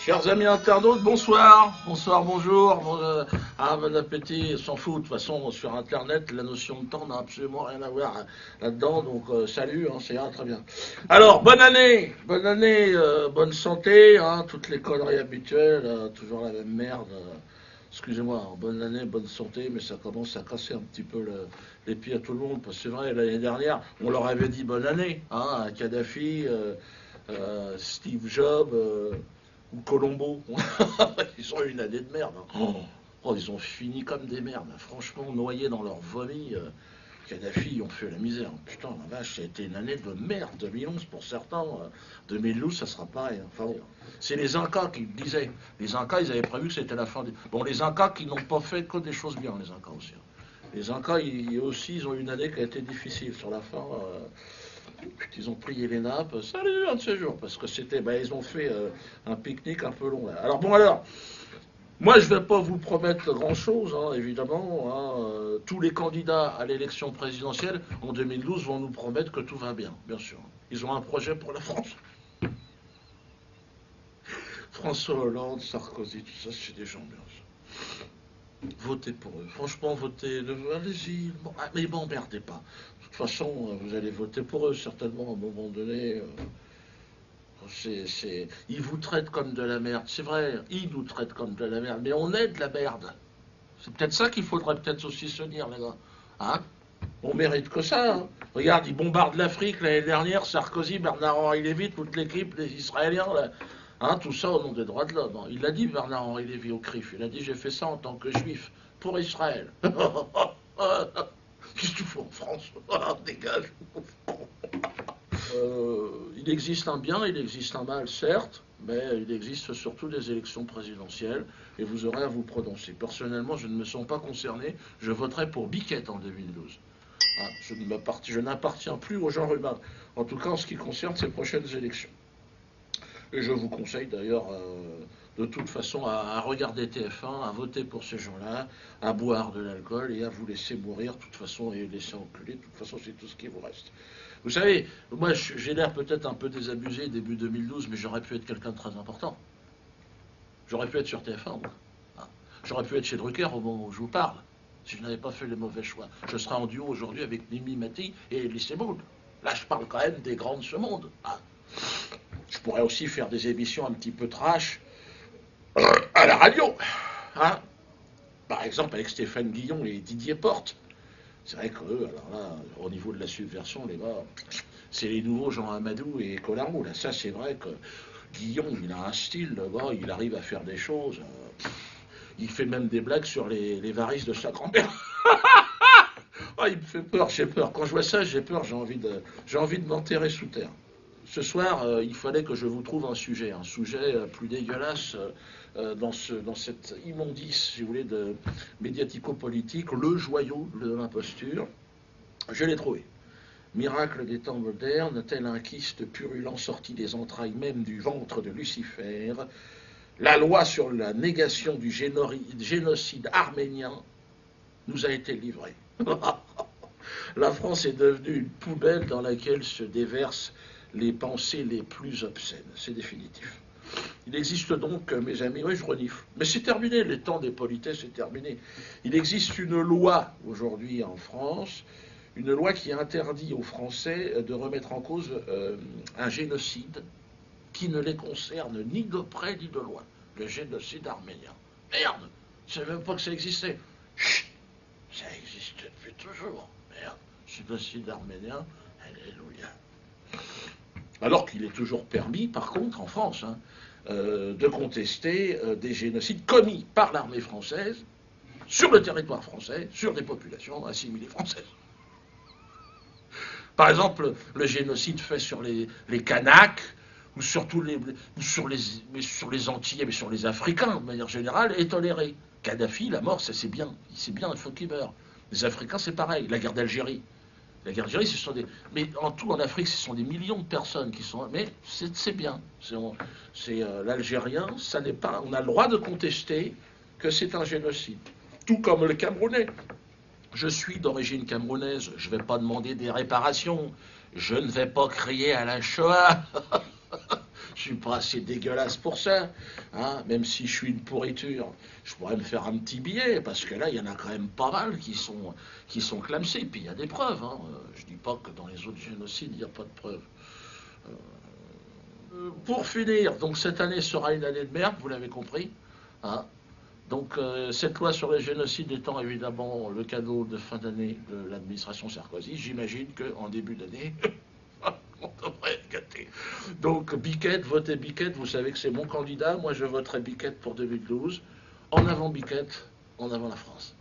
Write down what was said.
Chers amis internautes, bonsoir, bonsoir, bonjour, bon appétit, s'en fout, de toute façon sur internet la notion de temps n'a absolument rien à voir là-dedans, donc salut, hein, c'est très bien. Alors, bonne année, bonne santé, hein, toutes les conneries habituelles, toujours la même merde, excusez-moi, hein, bonne année, bonne santé, mais ça commence à casser un petit peu les pieds à tout le monde, parce que c'est vrai, l'année dernière, on leur avait dit bonne année, hein, à Kadhafi, Steve Jobs, ou Colombo. Ils ont eu une année de merde. Hein. Oh, ils ont fini comme des merdes. Franchement, noyés dans leur vomi. Kadhafi, ils ont fait la misère. Putain, la vache, ça a été une année de merde. 2011 pour certains. 2012, ça sera pareil. Enfin bon. C'est les Incas qui le disaient. Les Incas, ils avaient prévu que c'était la fin des... Bon, les Incas qui n'ont pas fait que des choses bien, les Incas aussi. Les Incas, ils ont eu une année qui a été difficile sur la fin. Ils ont plié les nappes, salut un de ces jours, parce que c'était, ils ont fait un pique-nique un peu long là. Alors bon moi je ne vais pas vous promettre grand-chose, hein, évidemment. Hein, tous les candidats à l'élection présidentielle en 2012 vont nous promettre que tout va bien, bien sûr. Ils ont un projet pour la France. François Hollande, Sarkozy, tout ça, c'est des gens bien. Votez pour eux. Franchement, votez. Allez-y. Bon, mais m'emmerdez pas. De toute façon, vous allez voter pour eux, certainement, à un moment donné. Ils vous traitent comme de la merde. C'est vrai, ils nous traitent comme de la merde. Mais on est de la merde. C'est peut-être ça qu'il faudrait peut-être aussi se dire, les gars. Hein? On mérite que ça. Hein. Regarde, ils bombardent l'Afrique l'année dernière. Sarkozy, Bernard-Henri Lévy, toute l'équipe, les Israéliens. Là. Hein, tout ça au nom des droits de l'homme. Il l'a dit, Bernard-Henri Lévy, au CRIF. Il a dit, j'ai fait ça en tant que juif, pour Israël. Qu'est-ce que tu fais en France? Dégage. Il existe un bien, il existe un mal, certes, mais il existe surtout des élections présidentielles, et vous aurez à vous prononcer. Personnellement, je ne me sens pas concerné, je voterai pour Biquette en 2012. Hein, je n'appartiens plus au genre humain, en tout cas en ce qui concerne ces prochaines élections. Et je vous conseille d'ailleurs, de toute façon, à regarder TF1, à voter pour ces gens-là, à boire de l'alcool et à vous laisser mourir, de toute façon, et laisser enculer, de toute façon, c'est tout ce qui vous reste. Vous savez, moi, j'ai l'air peut-être un peu désabusé début 2012, mais j'aurais pu être quelqu'un de très important. J'aurais pu être sur TF1, moi. Hein. J'aurais pu être chez Drucker au moment où je vous parle, si je n'avais pas fait les mauvais choix. Je serais en duo aujourd'hui avec Mimi Mati et Elie Semoun. Là, je parle quand même des grands de ce monde. Hein. Je pourrais aussi faire des émissions un petit peu trash à la radio. Hein. Par exemple, avec Stéphane Guillon et Didier Porte. C'est vrai qu'eux, alors là, au niveau de la subversion, les gars, c'est les nouveaux Jean Amadou et Colaro. Là, ça, c'est vrai que Guillon, il a un style, le gars, il arrive à faire des choses. Il fait même des blagues sur les varices de sa grand-mère. Ah, il me fait peur, j'ai peur. Quand je vois ça, j'ai peur, j'ai envie de m'enterrer sous terre. Ce soir, il fallait que je vous trouve un sujet plus dégueulasse dans cette immondice, si vous voulez, de médiatico-politique, le joyau de l'imposture. Je l'ai trouvé. Miracle des temps modernes, tel un kyste purulent sorti des entrailles même du ventre de Lucifer, la loi sur la négation du génocide arménien nous a été livrée. La France est devenue une poubelle dans laquelle se déversent les pensées les plus obscènes. C'est définitif. Il existe donc, mes amis, oui, je renifle, mais c'est terminé, les temps des politesses, c'est terminé. Il existe une loi aujourd'hui en France, une loi qui interdit aux Français de remettre en cause un génocide qui ne les concerne ni de près ni de loin. Le génocide arménien. Merde, je ne savais même pas que ça existait. Chut, ça existe depuis toujours. Merde, génocide arménien, alléluia. Alors qu'il est toujours permis, par contre, en France, hein, de contester des génocides commis par l'armée française sur le territoire français, sur des populations assimilées françaises. Par exemple, le génocide fait sur les Kanaks, ou sur les Antillais, mais sur les Africains, de manière générale, est toléré. Kadhafi, la mort, ça c'est bien. C'est bien, il faut qu'il meure. Les Africains, c'est pareil. La guerre d'Algérie. La guerre d'Algérie, ce sont des... Mais en tout, en Afrique, ce sont des millions de personnes qui sont... Mais c'est bien. L'Algérien, ça n'est pas... On a le droit de contester que c'est un génocide. Tout comme le Camerounais. Je suis d'origine camerounaise, je ne vais pas demander des réparations. Je ne vais pas crier à la Shoah. Je suis pas assez dégueulasse pour ça. Hein, même si je suis une pourriture, je pourrais me faire un petit billet, parce que là, il y en a quand même pas mal qui sont clamsés. Puis il y a des preuves. Hein. Je dis pas que dans les autres génocides, il n'y a pas de preuves. Pour finir, donc cette année sera une année de merde, vous l'avez compris. Hein. Donc cette loi sur les génocides étant évidemment le cadeau de fin d'année de l'administration Sarkozy, j'imagine qu'en début d'année, on devrait être gâté. Donc Biquette, votez Biquette, vous savez que c'est mon candidat, moi je voterai Biquette pour 2012. En avant Biquette, en avant la France.